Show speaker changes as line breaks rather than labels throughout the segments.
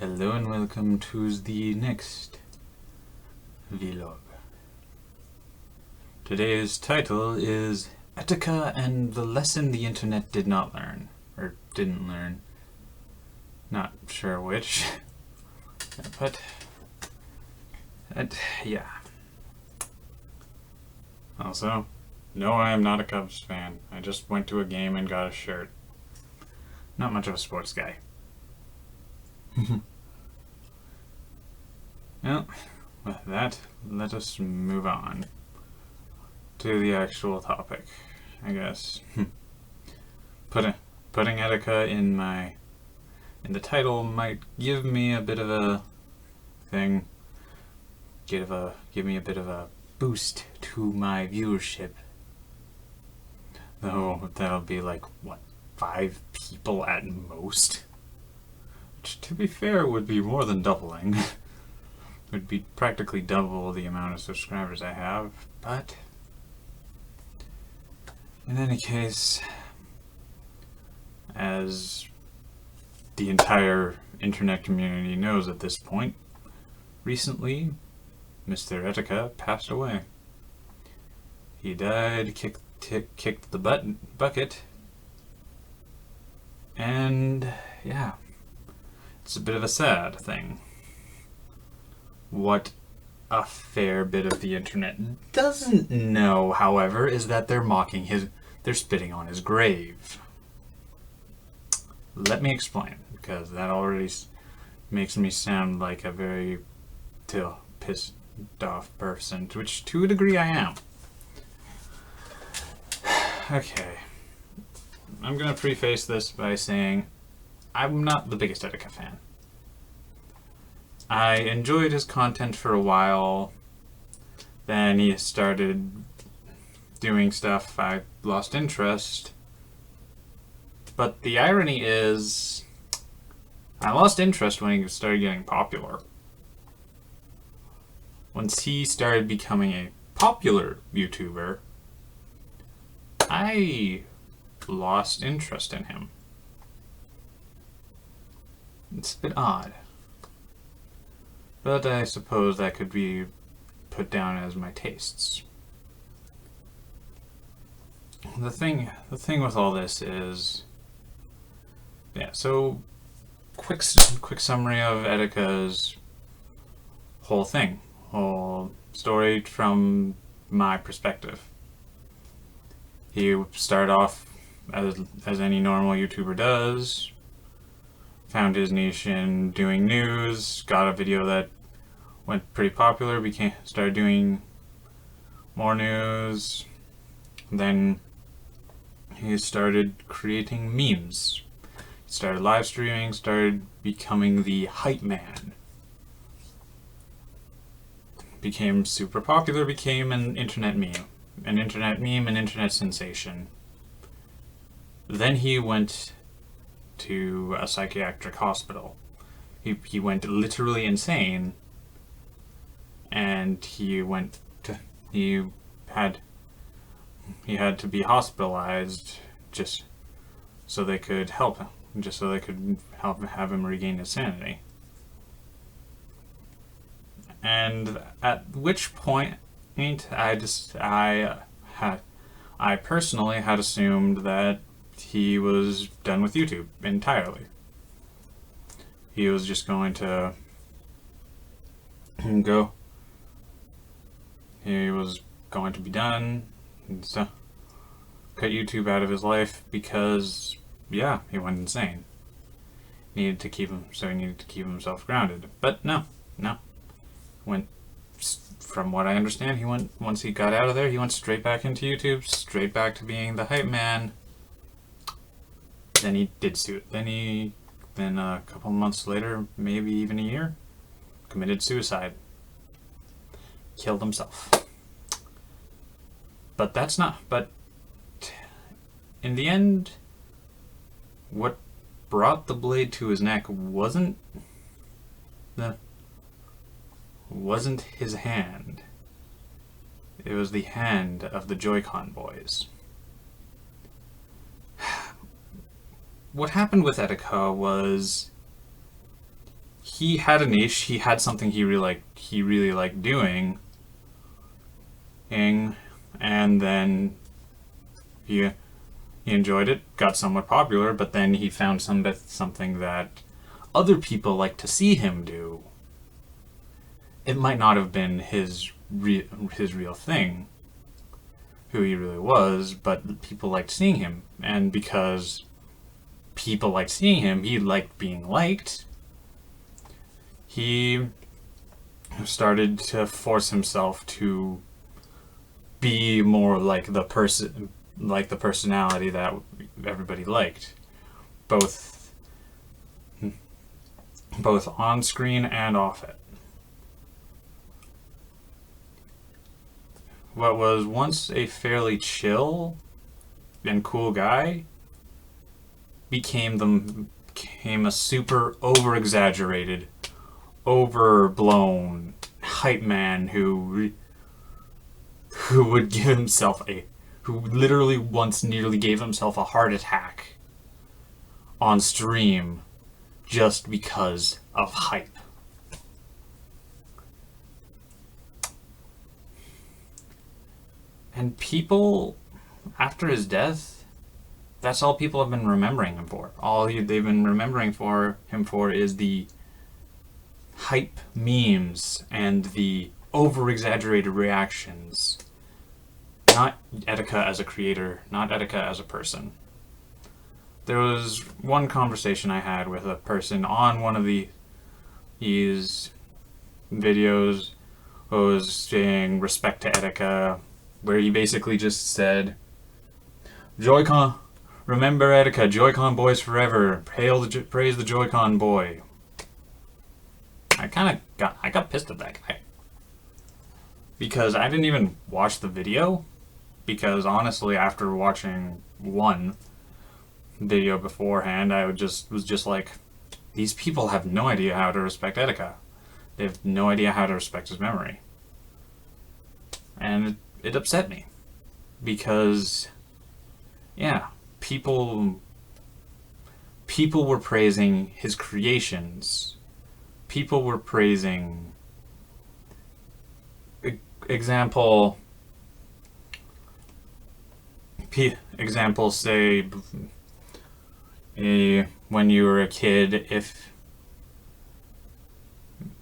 Hello and welcome to the next vlog. Today's title is Etika and the lesson the internet did not learn. Or didn't learn. Not sure which. But yeah. Also, no, I am not a Cubs fan. I just went to a game and got a shirt. Not much of a sports guy. Well, with that, let us move on to the actual topic, I guess. Putting etika in the title might give me a bit of a thing. Give me a bit of a boost to my viewership. Though that'll be like, what, 5 people at most? Which, to be fair, would be more than doubling. Would be practically double the amount of subscribers I have, but in any case, as the entire internet community knows at this point, recently Mr. Etika passed away. He died, kicked the bucket, and yeah, it's a bit of a sad thing. What a fair bit of the internet doesn't know, however, is that they're spitting on his grave. Let me explain, because that already makes me sound like a very pissed off person, which to a degree I am. Okay. I'm gonna preface this by saying I'm not the biggest Etika fan. I enjoyed his content for a while, then he started doing stuff I lost interest. But the irony is, I lost interest when he started getting popular. Once he started becoming a popular YouTuber, I lost interest in him. It's a bit odd. But I suppose that could be put down as my tastes. The thing with all this is, yeah, so quick summary of Etika's whole story from my perspective. He started off as any normal YouTuber does, found his niche in doing news, got a video that went pretty popular, started doing more news, then he started creating memes. He started live streaming, started becoming the hype man. Became super popular, became an internet meme, an internet sensation. Then he went to a psychiatric hospital. He went literally insane, and he had to be hospitalized just so they could help have him regain his sanity. And at which point I personally had assumed that he was done with YouTube entirely. He was just going to go. He was going to be done and so cut YouTube out of his life because, yeah, he went insane. He needed to keep himself grounded. But no. From what I understand, once he got out of there, he went straight back into YouTube, straight back to being the hype man. Then he did then a couple months later, maybe even a year, committed suicide. Killed himself. But in the end, what brought the blade to his neck wasn't his hand. It was the hand of the Joy-Con boys. what happened with Etika was he had a niche. He had something he really liked doing, and then he enjoyed it, got somewhat popular, but then he found something that other people like to see him do. It might not have been his real thing, who he really was, but people liked seeing him, and because people liked seeing him, he liked being liked. He started to force himself to be more like the personality that everybody liked, both on screen and off it. What was once a fairly chill and cool guy became a super over-exaggerated, overblown hype man who would give himself who literally once nearly gave himself a heart attack on stream just because of hype. And people, after his death, that's all people have been remembering him for. They've been remembering him for is the hype memes and the over-exaggerated reactions. Not Etika as a creator, not Etika as a person. There was one conversation I had with a person on one of these videos who was saying respect to Etika, where he basically just said, Joy-Con, remember Etika, Joy-Con boys forever, praise the Joy-Con boy. I got pissed at that guy. Because I didn't even watch the video, because honestly, after watching one video beforehand, I was just like, these people have no idea how to respect Etika. They have no idea how to respect his memory. And it upset me, because yeah, people were praising his creations. People were praising examples say when you were a kid, if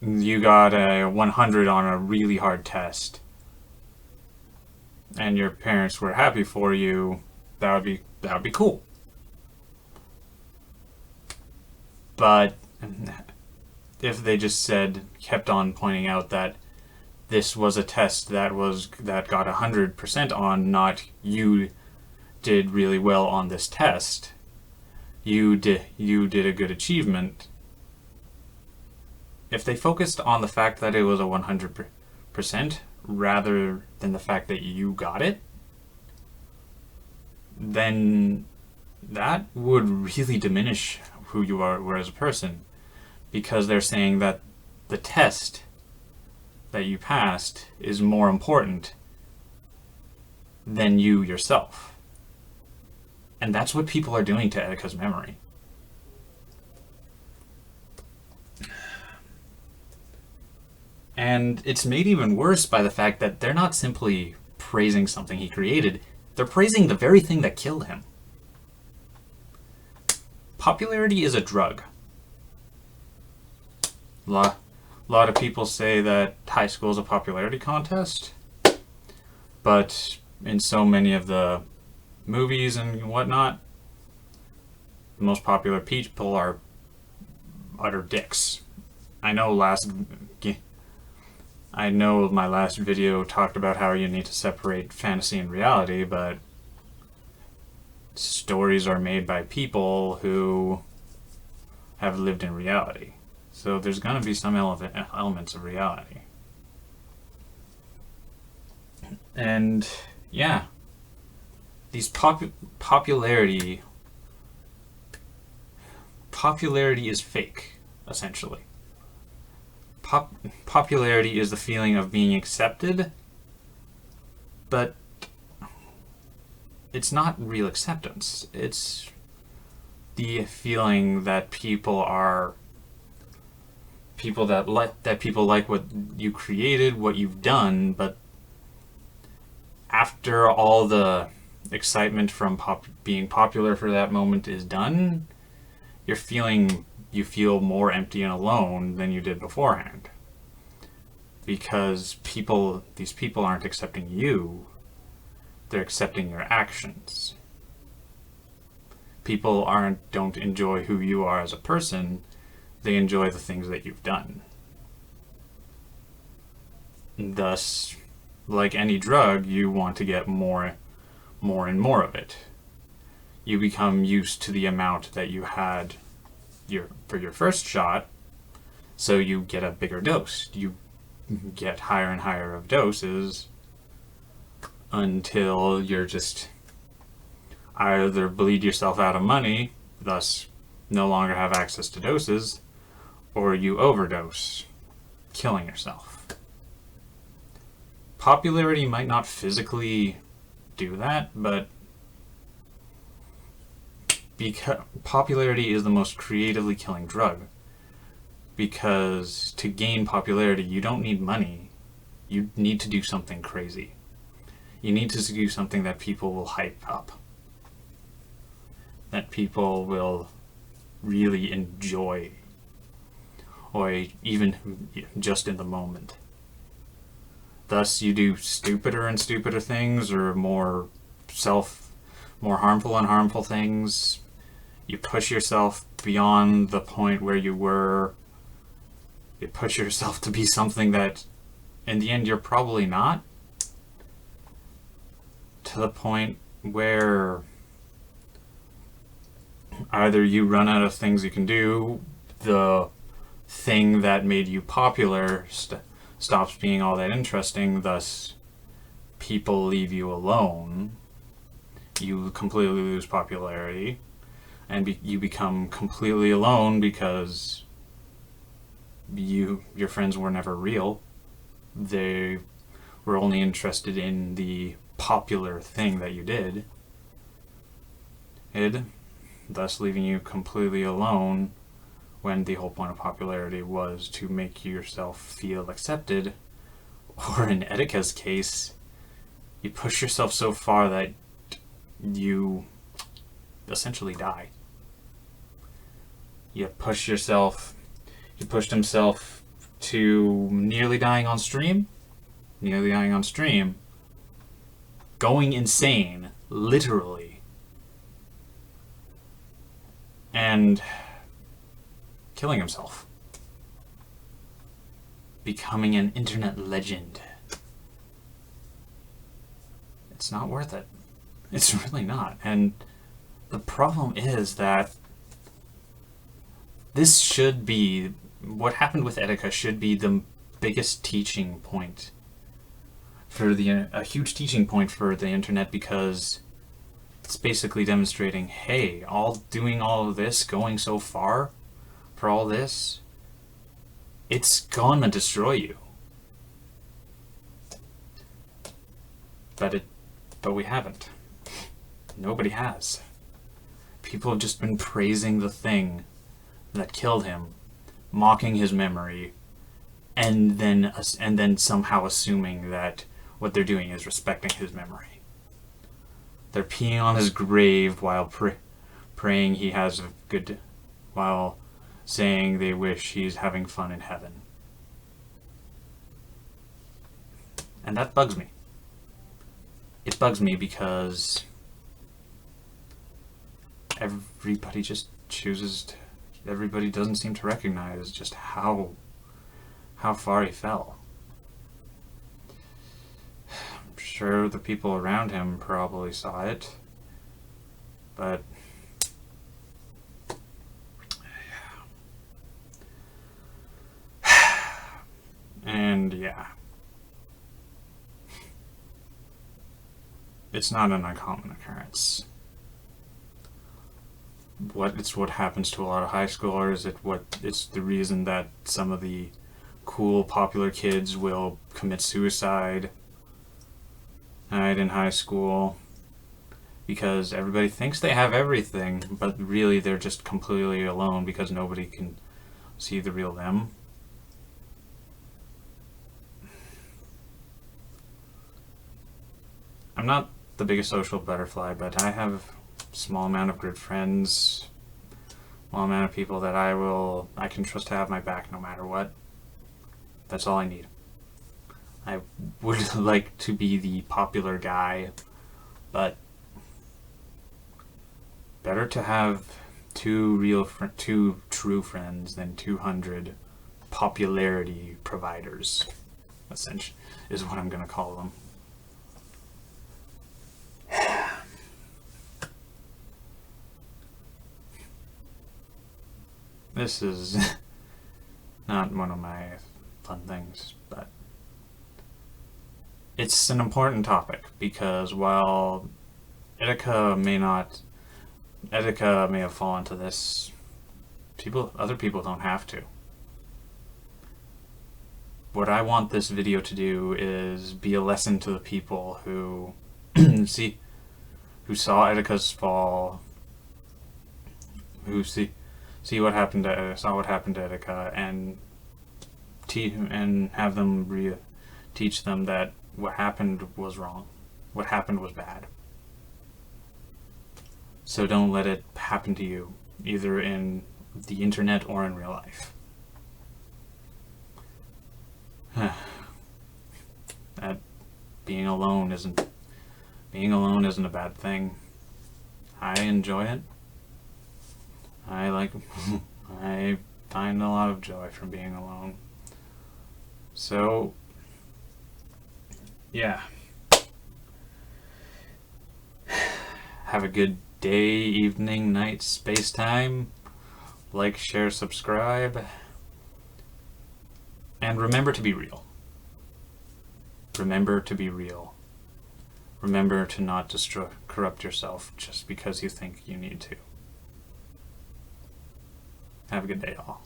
you got a 100 on a really hard test and your parents were happy for you, that would be cool. But if they just kept on pointing out that this was a test that got 100% on, not you did really well on this test, you did a good achievement. If they focused on the fact that it was a 100% rather than the fact that you got it, then that would really diminish who you were as a person, because they're saying that the test that you passed is more important than you yourself. And that's what people are doing to Etika's memory. And it's made even worse by the fact that they're not simply praising something he created, they're praising the very thing that killed him. Popularity is a drug. A lot of people say that high school is a popularity contest, but in so many of the movies and whatnot, the most popular people are utter dicks. I know my last video talked about how you need to separate fantasy and reality, but stories are made by people who have lived in reality. So there's going to be some elements of reality. And yeah, these popularity is fake, essentially. Popularity is the feeling of being accepted, but it's not real acceptance. It's the feeling that people like what you created, what you've done, but after all the excitement from being popular for that moment is done, you feel more empty and alone than you did beforehand, because these people aren't accepting you, they're accepting your actions. People don't enjoy who you are as a person, they enjoy the things that you've done. Thus, like any drug, you want to get more and more of it. You become used to the amount that you had for your first shot, so you get a bigger dose. You get higher and higher of doses until you're just either bleed yourself out of money, thus no longer have access to doses, or you overdose, killing yourself. Popularity might not physically do that, but because popularity is the most creatively killing drug. Because to gain popularity, you don't need money. You need to do something crazy. You need to do something that people will hype up, that people will really enjoy, or even just in the moment. Thus, you do stupider and stupider things, or more harmful and harmful things. You push yourself beyond the point where you were. You push yourself to be something that, in the end, you're probably not. To the point where either you run out of things you can do, the thing that made you popular stops being all that interesting, thus people leave you alone. You completely lose popularity, and you become completely alone because your friends were never real. They were only interested in the popular thing that you did, thus leaving you completely alone, when the whole point of popularity was to make yourself feel accepted. Or in Etika's case, you push yourself so far that you essentially die. He pushed himself to nearly dying on stream, going insane, literally, and killing himself, becoming an internet legend. It's not worth it. It's really not. And the problem is that what happened with Etika should be the biggest teaching point a huge teaching point for the internet, because it's basically demonstrating, hey, doing all of this, going so far for all this, it's gonna destroy you. But we haven't. Nobody has. People have just been praising the thing that killed him, mocking his memory, and then somehow assuming that what they're doing is respecting his memory. They're peeing on his grave while praying he has a good, while saying they wish he's having fun in heaven. And that bugs me. It bugs me because everybody doesn't seem to recognize just how far he fell. I'm sure the people around him probably saw it, but and yeah, it's not an uncommon occurrence. It's what happens to a lot of high schoolers. It's the reason that some of the cool, popular kids will commit suicide in high school. because everybody thinks they have everything, but really they're just completely alone because nobody can see the real them. I'm not the biggest social butterfly, but I have a small amount of good friends, small amount of people that I can trust to have my back no matter what. That's all I need. I would like to be the popular guy, but better to have two true friends than 200 popularity providers, essentially, is what I'm gonna call them. This is not one of my fun things, but it's an important topic because while etika may have fallen to this, other people don't have to. What I want this video to do is be a lesson to the people who who saw etika's fall, who saw what happened to Etika, and have them teach them that what happened was wrong, what happened was bad. So don't let it happen to you, either in the internet or in real life. That being alone isn't a bad thing. I enjoy it. I find a lot of joy from being alone. So, yeah. Have a good day, evening, night, space-time. Like, share, subscribe. And remember to be real. Remember to be real. Remember to not corrupt yourself just because you think you need to. Have a good day, all.